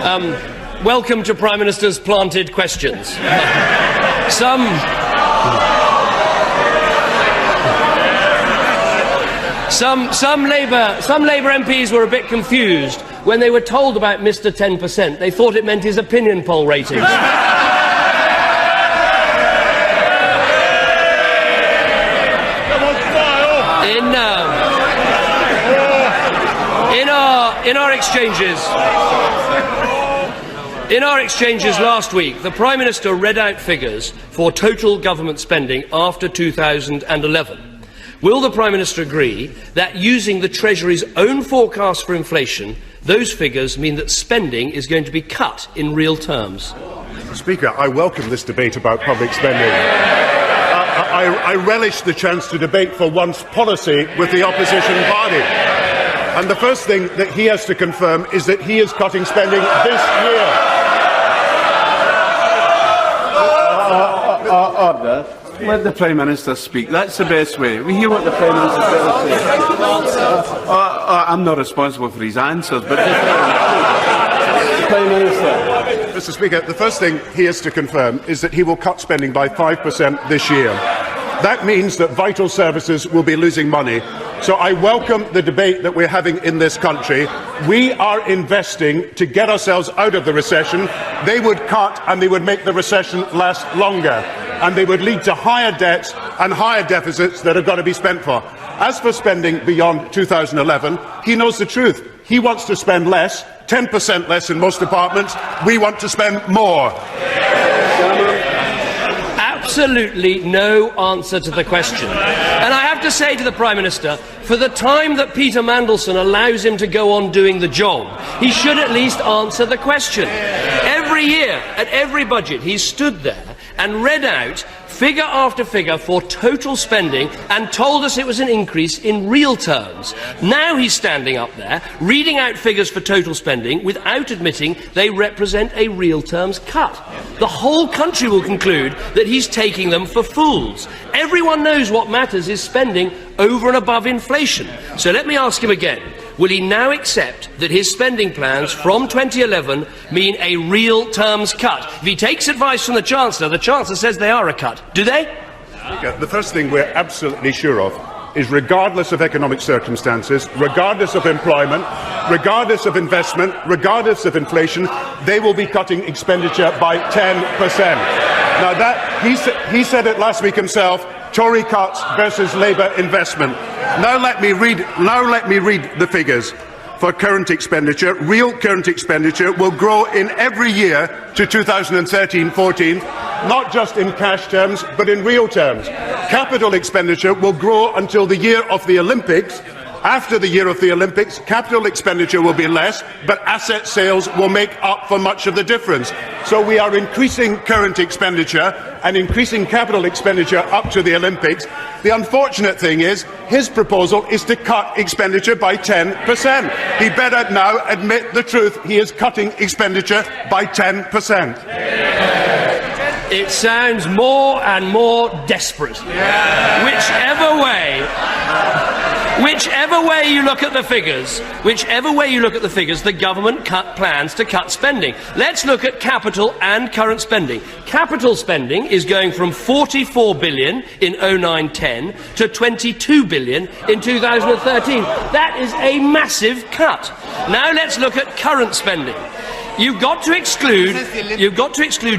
Welcome to Prime Minister's planted questions. Some Labour MPs were a bit confused when they were told about Mr. 10%. They thought it meant his opinion poll ratings. In our exchanges last week, the Prime Minister read out figures for total government spending after 2011. Will the Prime Minister agree that, using the Treasury's own forecast for inflation, those figures mean that spending is going to be cut in real terms? Mr. Speaker, I welcome this debate about public spending. I relish the chance to debate for once policy with the opposition party. And the first thing that he has to confirm is that he is cutting spending this year. Order. Let the Prime Minister speak. That's the best way. We hear what the Prime Minister says. I'm not responsible for his answers, but Prime Minister. Mr. Speaker, the first thing he has to confirm is that he will cut spending by 5% this year. That means that vital services will be losing money. So I welcome the debate that we're having in this country. We are investing to get ourselves out of the recession. They would cut and they would make the recession last longer. And they would lead to higher debts and higher deficits that have got to be spent for. As for spending beyond 2011, he knows the truth. He wants to spend less, 10% less in most departments. We want to spend more. Absolutely no answer to the question. And I have to say to the Prime Minister, for the time that Peter Mandelson allows him to go on doing the job, he should at least answer the question. Every year, at every budget, he's stood there and read out figure after figure for total spending and told us it was an increase in real terms. Now he's standing up there, reading out figures for total spending without admitting they represent a real terms cut. The whole country will conclude that he's taking them for fools. Everyone knows what matters is spending over and above inflation. So let me ask him again. Will he now accept that his spending plans from 2011 mean a real terms cut? If he takes advice from the Chancellor says they are a cut. Do they? The first thing we're absolutely sure of is, regardless of economic circumstances, regardless of employment, regardless of investment, regardless of inflation, they will be cutting expenditure by 10%. Now, he said it last week himself, Tory cuts versus Labour investment. Now let me read the figures. For current expenditure, real current expenditure will grow in every year to 2013-14, not just in cash terms, but in real terms. Capital expenditure will grow until the year of the Olympics. After the year of the Olympics, capital expenditure will be less, but asset sales will make up for much of the difference. So we are increasing current expenditure and increasing capital expenditure up to the Olympics. The unfortunate thing is, his proposal is to cut expenditure by 10%. He better now admit the truth. He is cutting expenditure by 10%. It sounds more and more desperate. Whichever way you look at the figures, the government plans to cut spending. Let's look at capital and current spending. Capital spending is going from 44 billion in 09-10 to 22 billion in 2013. That is a massive cut. Now let's look at current spending. You've got to exclude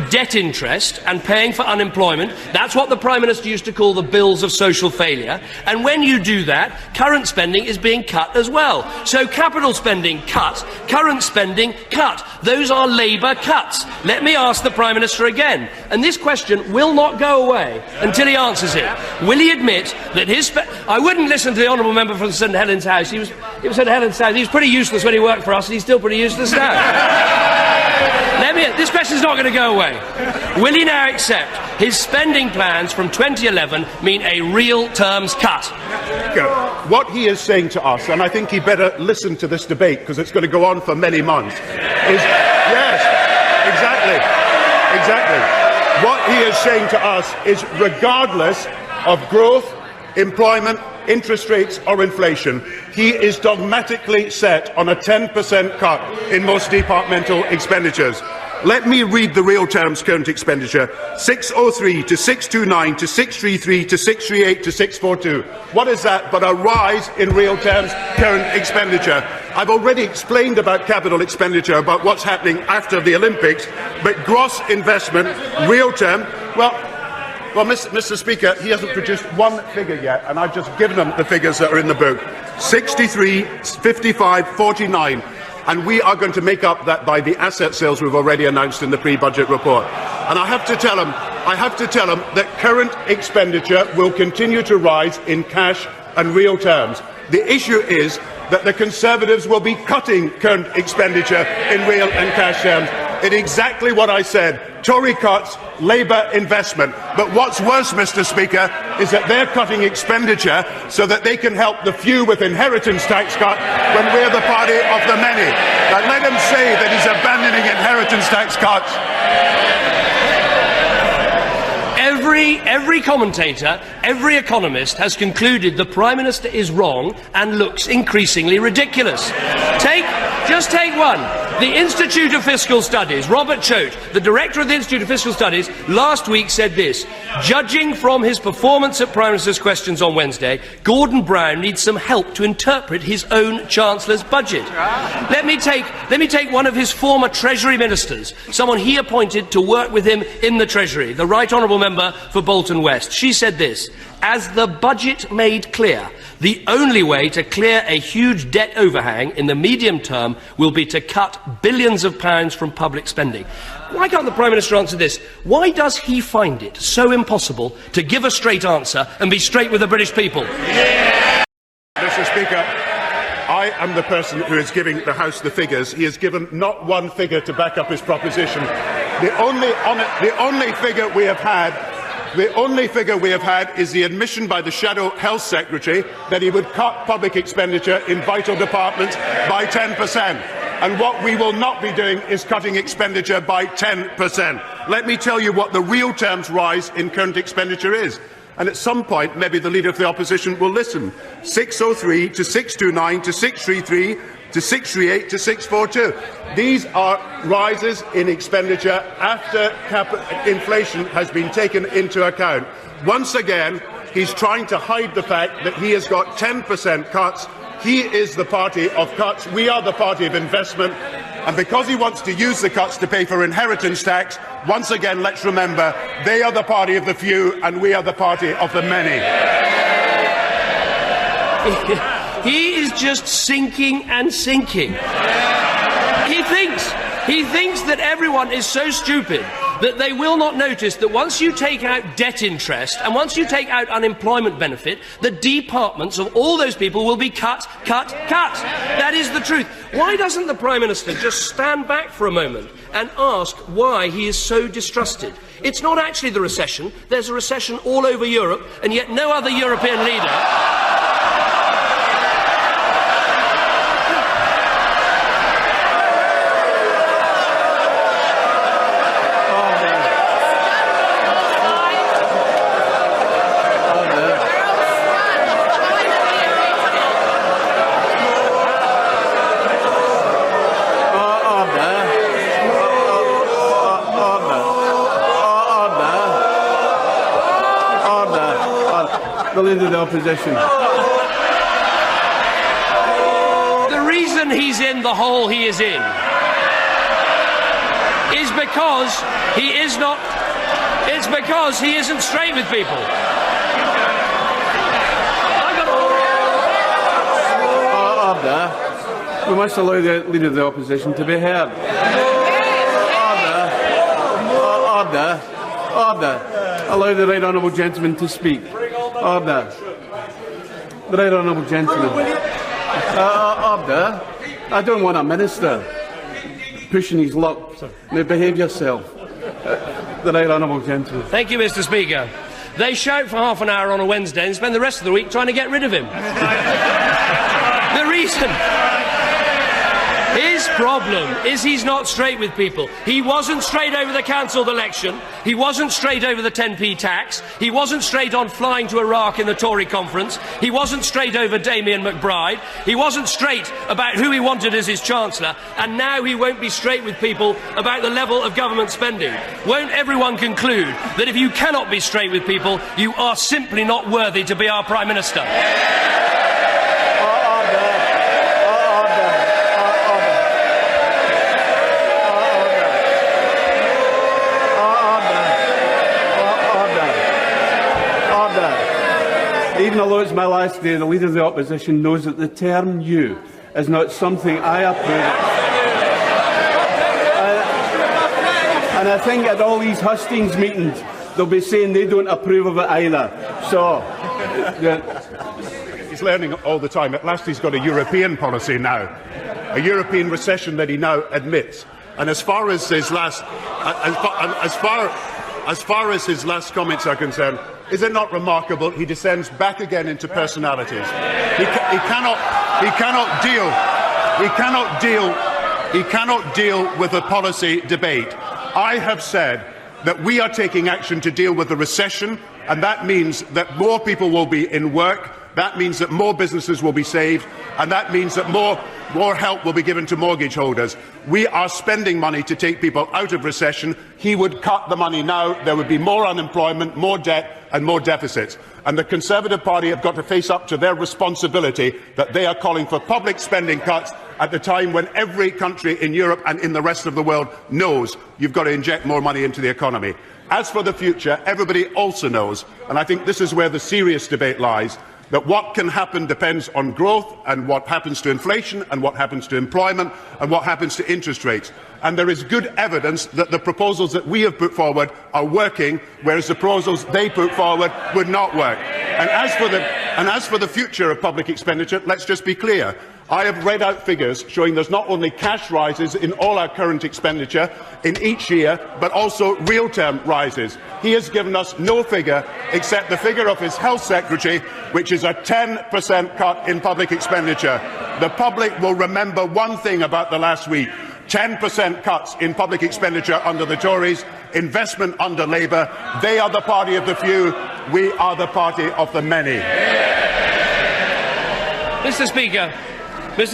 debt interest and paying for unemployment. That's what the Prime Minister used to call the bills of social failure. And when you do that, current spending is being cut as well. So capital spending cut, current spending cut. Those are Labour cuts. Let me ask the Prime Minister again. And this question will not go away until he answers it. Will he admit that I wouldn't listen to the honourable member from St Helens House. He was St Helens House. He was pretty useless when he worked for us, and he's still pretty useless now. This question is not going to go away. Will he now accept his spending plans from 2011 mean a real terms cut? What he is saying to us, and I think he better listen to this debate because it's going to go on for many months, is yes, exactly. What he is saying to us is, regardless of growth, employment, interest rates or inflation, he is dogmatically set on a 10% cut in most departmental expenditures. Let me read the real terms current expenditure: 603 to 629 to 633 to 638 to 642. What is that but a rise in real terms current expenditure? I've already explained about capital expenditure, about what's happening after the Olympics, but gross investment, real term, well, Mr. Speaker, he hasn't produced one figure yet, and I've just given him the figures that are in the book: 63, 55, 49. And we are going to make up that by the asset sales we've already announced in the pre-budget report. And I have to tell him that current expenditure will continue to rise in cash and real terms. The issue is that the Conservatives will be cutting current expenditure in real and cash terms. It's exactly what I said. Tory cuts, Labour investment. But what's worse, Mr. Speaker, is that they're cutting expenditure so that they can help the few with inheritance tax cut when we're the party of the many. Now let him say that he's abandoning inheritance tax cuts. Every commentator, every economist has concluded the Prime Minister is wrong and looks increasingly ridiculous. Just take one. The Institute of Fiscal Studies, Robert Choate, the director of the Institute of Fiscal Studies, last week said this: judging from his performance at Prime Minister's Questions on Wednesday, Gordon Brown needs some help to interpret his own Chancellor's budget. Let me take one of his former Treasury ministers, someone he appointed to work with him in the Treasury, the Right Honourable Member for Bolton West. She said this: as the budget made clear, the only way to clear a huge debt overhang in the medium term will be to cut billions of pounds from public spending. Why can't the Prime Minister answer this? Why does he find it so impossible to give a straight answer and be straight with the British people? Yeah. Mr. Speaker, I am the person who is giving the House the figures. He has given not one figure to back up his proposition. The only figure we have had is the admission by the Shadow Health Secretary that he would cut public expenditure in vital departments by 10%. And what we will not be doing is cutting expenditure by 10%. Let me tell you what the real terms rise in current expenditure is. And at some point, maybe the Leader of the Opposition will listen. 603 to 629 to 633 to 638 to 642. These are rises in expenditure after inflation has been taken into account. Once again, he's trying to hide the fact that he has got 10% cuts. He is the party of cuts. We are the party of investment. And because he wants to use the cuts to pay for inheritance tax, once again, let's remember, they are the party of the few and we are the party of the many. He is just sinking and sinking. He thinks that everyone is so stupid that they will not notice that once you take out debt interest and once you take out unemployment benefit, the departments of all those people will be cut. That is the truth. Why doesn't the Prime Minister just stand back for a moment and ask why he is so distrusted? It's not actually the recession. There's a recession all over Europe, and yet no other European leader... The Leader of the Opposition. The reason he's in the hole he is in is because he is not. It's because he isn't straight with people. Order. We must allow the Leader of the Opposition to be heard. Order. Allow the Right Honourable Gentleman to speak. Order. The Right Honourable Gentleman. Order. I don't want a minister pushing his luck. Now behave yourself. The Right Honourable Gentleman. Thank you, Mr. Speaker. They shout for half an hour on a Wednesday and spend the rest of the week trying to get rid of him. The reason... problem is he's not straight with people. He wasn't straight over the cancelled election. He wasn't straight over the 10p tax. He wasn't straight on flying to Iraq in the Tory conference. He wasn't straight over Damien McBride. He wasn't straight about who he wanted as his Chancellor. And now he won't be straight with people about the level of government spending. Won't everyone conclude that if you cannot be straight with people, you are simply not worthy to be our Prime Minister? Even although it's my last day, the Leader of the Opposition knows that the term "you" is not something I approve of. And I think at all these hustings meetings, they'll be saying they don't approve of it either. So, he's learning all the time. At last he's got a European policy now, a European recession that he now admits. And as far as his last comments are concerned, is it not remarkable? He descends back again into personalities. He cannot deal with a policy debate. I have said that we are taking action to deal with the recession, and that means that more people will be in work. That means that more businesses will be saved, and that means that more help will be given to mortgage holders. We are spending money to take people out of recession. He would cut the money now. There would be more unemployment, more debt and more deficits. And the Conservative Party have got to face up to their responsibility that they are calling for public spending cuts at the time when every country in Europe and in the rest of the world knows you've got to inject more money into the economy. As for the future, everybody also knows, and I think this is where the serious debate lies, that what can happen depends on growth and what happens to inflation and what happens to employment and what happens to interest rates. And there is good evidence that the proposals that we have put forward are working, whereas the proposals they put forward would not work. And as for the future of public expenditure, let's just be clear. I have read out figures showing there's not only cash rises in all our current expenditure in each year, but also real-term rises. He has given us no figure except the figure of his Health Secretary, which is a 10% cut in public expenditure. The public will remember one thing about the last week: 10% cuts in public expenditure under the Tories, investment under Labour. They are the party of the few, we are the party of the many. Mr.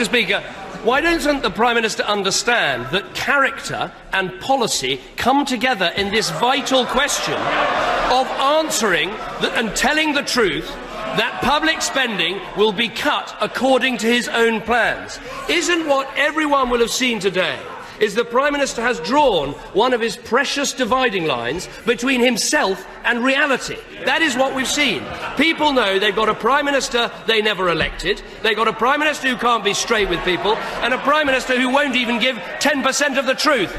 Speaker, why doesn't the Prime Minister understand that character and policy come together in this vital question of answering and telling the truth that public spending will be cut according to his own plans? Isn't what everyone will have seen today is the Prime Minister has drawn one of his precious dividing lines between himself and reality? That is what we've seen. People know they've got a Prime Minister they never elected, they've got a Prime Minister who can't be straight with people, and a Prime Minister who won't even give 10% of the truth.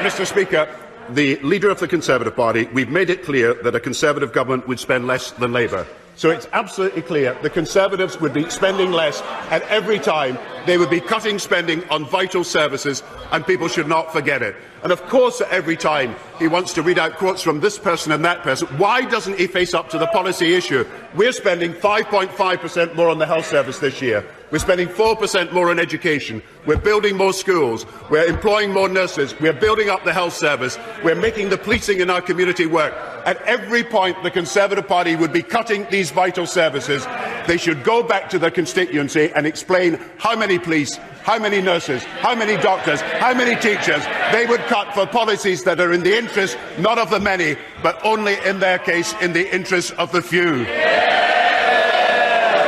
Mr. Speaker, the Leader of the Conservative Party, we've made it clear that a Conservative government would spend less than Labour. So it's absolutely clear the Conservatives would be spending less, and every time they would be cutting spending on vital services, and people should not forget it. And of course, every time he wants to read out quotes from this person and that person, why doesn't he face up to the policy issue? We're spending 5.5% more on the health service this year. We're spending 4% more on education. We're building more schools. We're employing more nurses. We're building up the health service. We're making the policing in our community work. At every point, the Conservative Party would be cutting these vital services. They should go back to their constituency and explain how many police, how many nurses, how many doctors, how many teachers they would cut for policies that are in the interest not of the many, but only in their case in the interest of the few.